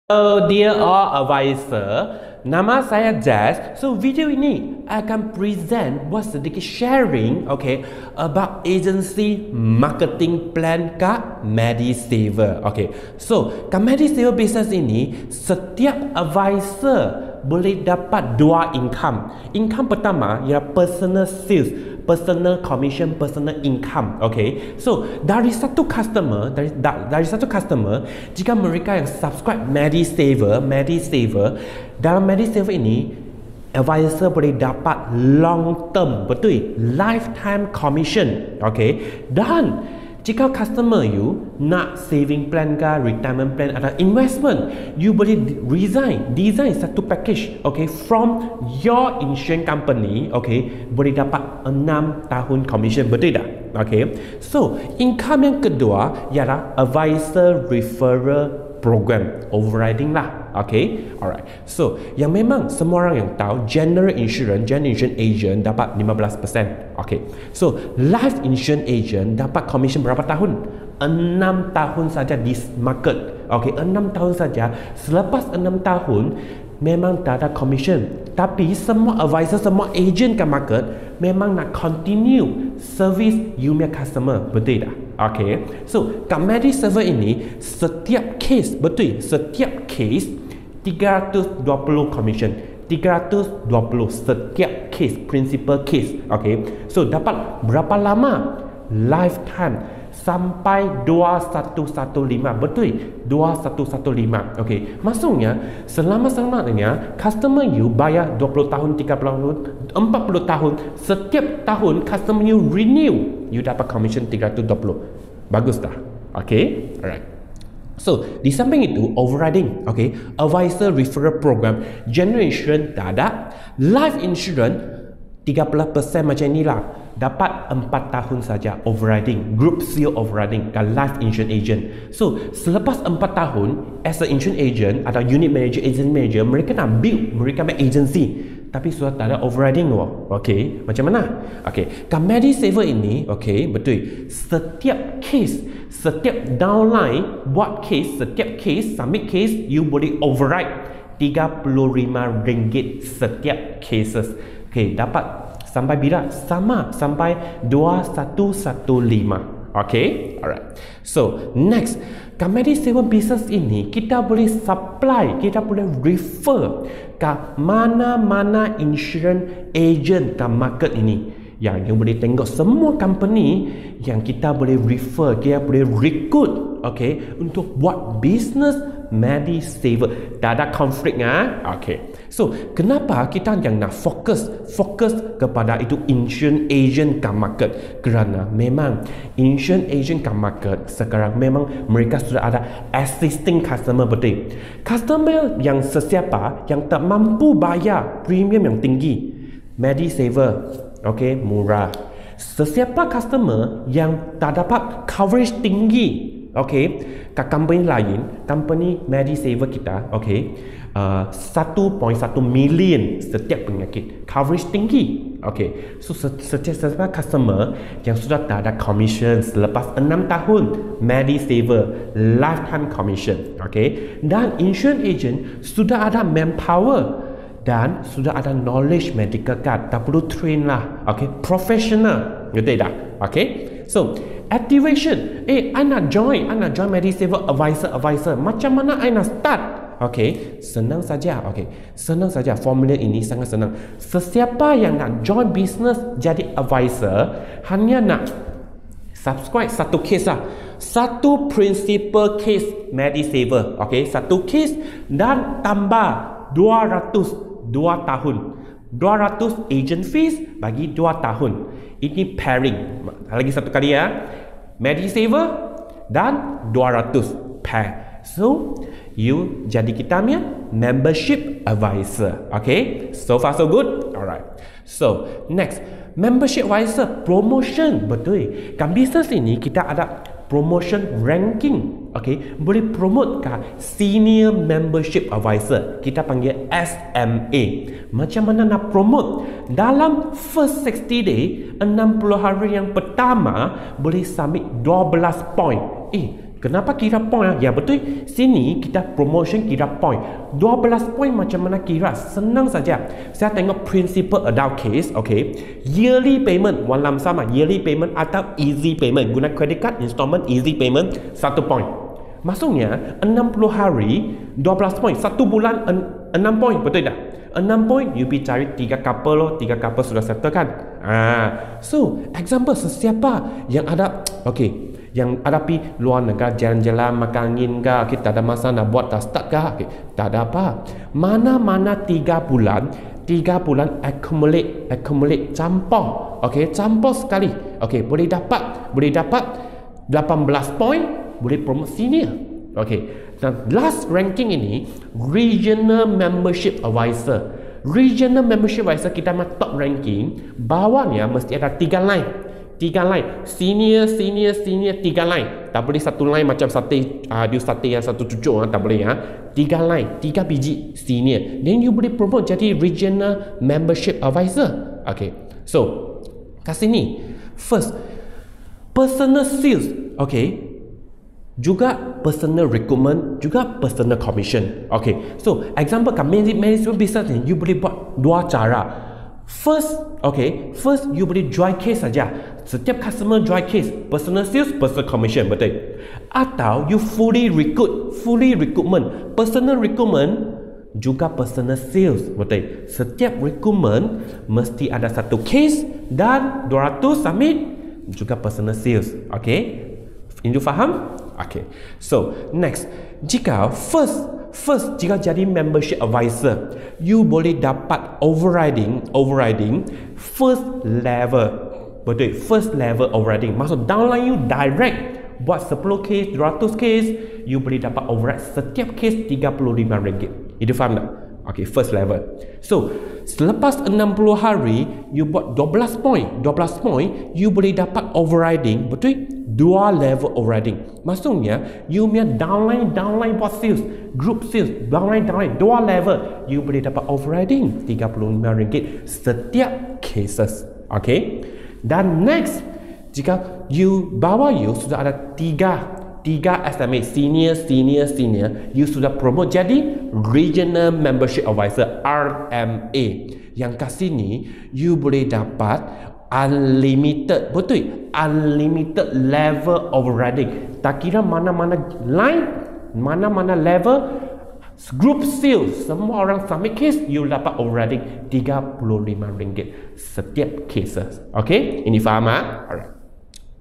Hello dear all advisor, nama saya Jazz. So video ini akan present buat sedikit sharing about agency marketing plan kat MediSaver. So kat MediSaver business ini setiap advisor boleh dapat dua income. Income pertama ialah personal sales, personal commission, personal income. So dari satu customer, jika mereka yang subscribe MediSaver, dalam MediSaver ini advisor boleh dapat long term, betul, lifetime commission. Dan jika customer you nak saving plan ke, retirement plan atau investment, you boleh design satu package from your insurance company, boleh dapat 6 tahun commission, betul tak? So income yang kedua ialah advisor referral program, overriding lah. Alright. So yang memang semua orang yang tahu, general insurance agent dapat 15%. So life insurance agent dapat commission berapa tahun? 6 tahun saja di market. 6 tahun saja. Selepas 6 tahun memang tak ada commission. Tapi semua advisor, semua agent kat market memang nak continue service you punya customer, betul tak? So kat MediSaver ini setiap case, betul, setiap case 320 commission, 320 setiap case, principal case. So dapat berapa lama? Lifetime sampai 2115, betul, 2115. Maksudnya selama-lamanya customer you bayar 20 tahun, 30 tahun, 40 tahun, setiap tahun customer you renew, you dapat commission 320. Bagus tak? Alright. So di samping itu overriding, advisor referral program, general insurance tak ada, life insurance 30% macam inilah, dapat 4 tahun saja overriding, group seal overriding ke life insurance agent. So selepas 4 tahun as a insurance agent atau unit manager, agent manager, mereka nak build mereka punya agency, tapi sudah tak ada overriding. Macam mana? Kat MediSaver ini, betul, setiap case, setiap downline buat case, setiap case, submit case, you boleh override RM35 setiap cases. Dapat sampai bila? Sama sampai 2115. Alright. So next, kat MediSaver business ini kita boleh supply, kita boleh refer ke mana-mana insurance agent kat market ini. Yang boleh tengok semua company yang kita boleh refer, kita boleh recruit, untuk buat business MediSaver. Tak ada konflik So kenapa kita yang nak fokus kepada itu insurance agent kat market? Kerana memang insurance agent kat market sekarang memang mereka sudah ada existing customer, betul. Customer yang sesiapa yang tak mampu bayar premium yang tinggi, MediSaver murah. Sesiapa customer yang tak dapat coverage tinggi, kat company lain, company MediSaver kita, 1.1 million setiap penyakit, coverage tinggi. So setiap customer yang sudah tak ada commission selepas 6 tahun, MediSaver lifetime commission. Dan insurance agent sudah ada manpower dan sudah ada knowledge medical card, tak perlu train lah, professional, betul tak? So activation, I nak join MediSaver advisor, macam mana I nak start? Senang saja. Senang saja, formula ini sangat senang. Sesiapa yang nak join business jadi advisor, hanya nak subscribe satu case lah, satu principal case MediSaver, satu case, dan tambah 200 2 tahun, 200 agent fees bagi 2 tahun. Ini pairing. Lagi satu kali ya, MediSaver dan 200 pair. So you jadi kita punya membership advisor. So far so good. Alright. So next, membership advisor promotion, betul. Kan bisnes ini kita ada promotion ranking. Boleh promote ke senior membership advisor, kita panggil SMA. Macam mana nak promote? Dalam first 60 day, 60 hari yang pertama boleh submit 12 point. Kenapa kira point? Ya betul. Sini kita promotion kira point. 12 point macam mana kira? Senang saja. Saya tengok principal adult case, okay. Yearly payment, one lump sum, yearly payment atau easy payment. Guna credit card, installment, easy payment, 1 point. Maksudnya 60 hari, 12 point. 1 bulan 6 point, betul tak? 6 point, you pergi cari 3 couple loh, 3 couple sudah settle kan? So, example sesiapa yang ada, okay, yang ada pi luar negara jalan-jalan makan angin ke, kita ada masa nak buat dah start ke, okay, tak ada apa. Mana-mana 3 bulan accumulate campur, okay, campur sekali, okay, boleh dapat 18 point, boleh promote senior, okay. Dan last ranking ini regional membership advisor. Regional membership advisor kita mah top ranking, bawahnya mesti ada 3 line. 3 line, senior, 3 line. Tak boleh 1 line macam sate, dia sate yang 1 cucuk, tak boleh ya. 3 line, 3 biji senior. Then you boleh promote jadi regional membership advisor. Okay. So, kat sini first personal sales, okay. Juga personal recruitment, juga personal commission. Okay. So, example kat management business ni, you boleh buat 2 cara. First, okay, first you boleh jual case saja. Setiap customer jual case, personal sales, personal commission, betul. Atau you fully recruitment, personal recruitment juga personal sales, betul. Setiap recruitment mesti ada 1 case dan 200 submit juga personal sales. Okay, ini faham? Okay. So next, jika first jika jadi membership advisor, you boleh dapat overriding first level. Betul, first level overriding. Maksud downline you direct buat 10 case, 200 case, you boleh dapat override setiap case RM35. Itu faham tak? Okay, first level. So, selepas 60 hari, you buat 12 point, you boleh dapat overriding, betul? 2 level overriding. Maksudnya, you punya downline buat sales, group sales, downline, 2 level, you boleh dapat overriding RM35 setiap cases. Okay? Dan next, jika you bawah you sudah ada 3 SMA, senior, you sudah promote jadi regional membership advisor, RMA. Yang kat sini you boleh dapat unlimited, betul, unlimited level overriding. Tak kira mana-mana line, mana-mana level, group sales, semua orang submit case, you dapat overriding RM35 setiap cases. Okay, ini faham tak? Alright.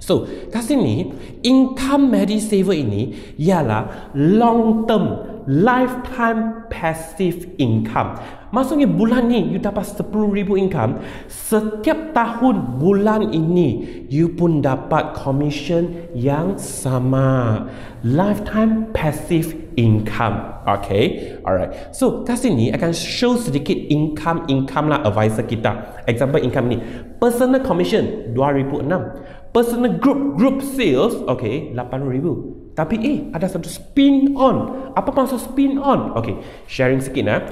So, kat sini income MediSaver ini ialah long term, lifetime passive income. Maksudnya bulan ni you dapat 10,000 income, setiap tahun bulan ini you pun dapat commission yang sama. Lifetime passive income. Okay, alright. So, kat sini akan show sedikit income lah advisor kita. Example income ni, personal commission 2006. Personal group sales, okay, 8,000. Tapi ada satu spin on. Apa maksud spin on? Okay, sharing sikit nah.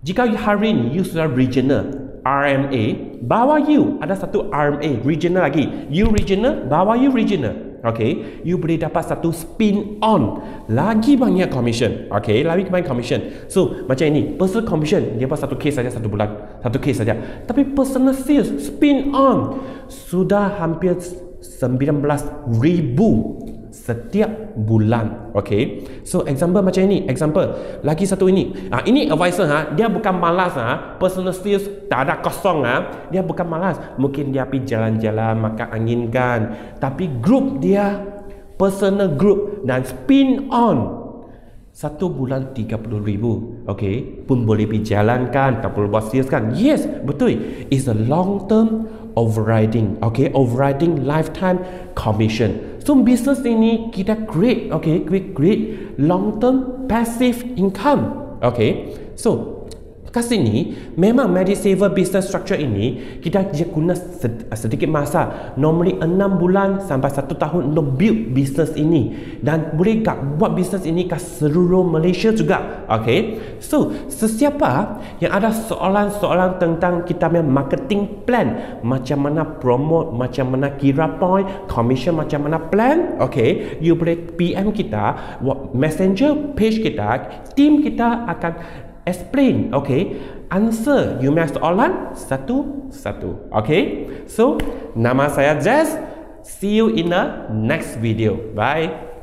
Jika hari ni you sudah regional, RMA, bawah you ada satu RMA, regional lagi. You regional, bawah you regional. Okay, you boleh dapat satu spin on, lagi banyak commission. Okay, lagi banyak commission. So macam ini, personal commission dia dapat 1 case saja 1 bulan, 1 case saja. Tapi personal sales spin on sudah hampir 19,000 setiap bulan. Okay, so example macam ini, example lagi satu ini. Ini advisor dia bukan malas personal sales tak ada kosong dia bukan malas. Mungkin dia pergi jalan-jalan makan angin kan, tapi group dia personal group dan spin on 1 bulan 30,000. Okay, pun boleh pergi jalan kan, tak perlu buat sales kan. Yes, betul, it's a long term overriding. Okay, overriding lifetime commission. So business ini kita create, okay, create long term passive income. Okay, so kat sini memang MediSaver business structure ini kita guna sedikit masa, normally 6 bulan sampai 1 tahun untuk build business ini, dan boleh buat business ini kat seluruh Malaysia juga. Okay, so sesiapa yang ada soalan-soalan tentang kita punya marketing plan, macam mana promote, macam mana kira point, commission macam mana plan, okay, you boleh PM kita, messenger page kita, team kita akan explain, okay, answer you punya soalan satu-satu. Okay, so nama saya Jazz, see you in the next video. Bye.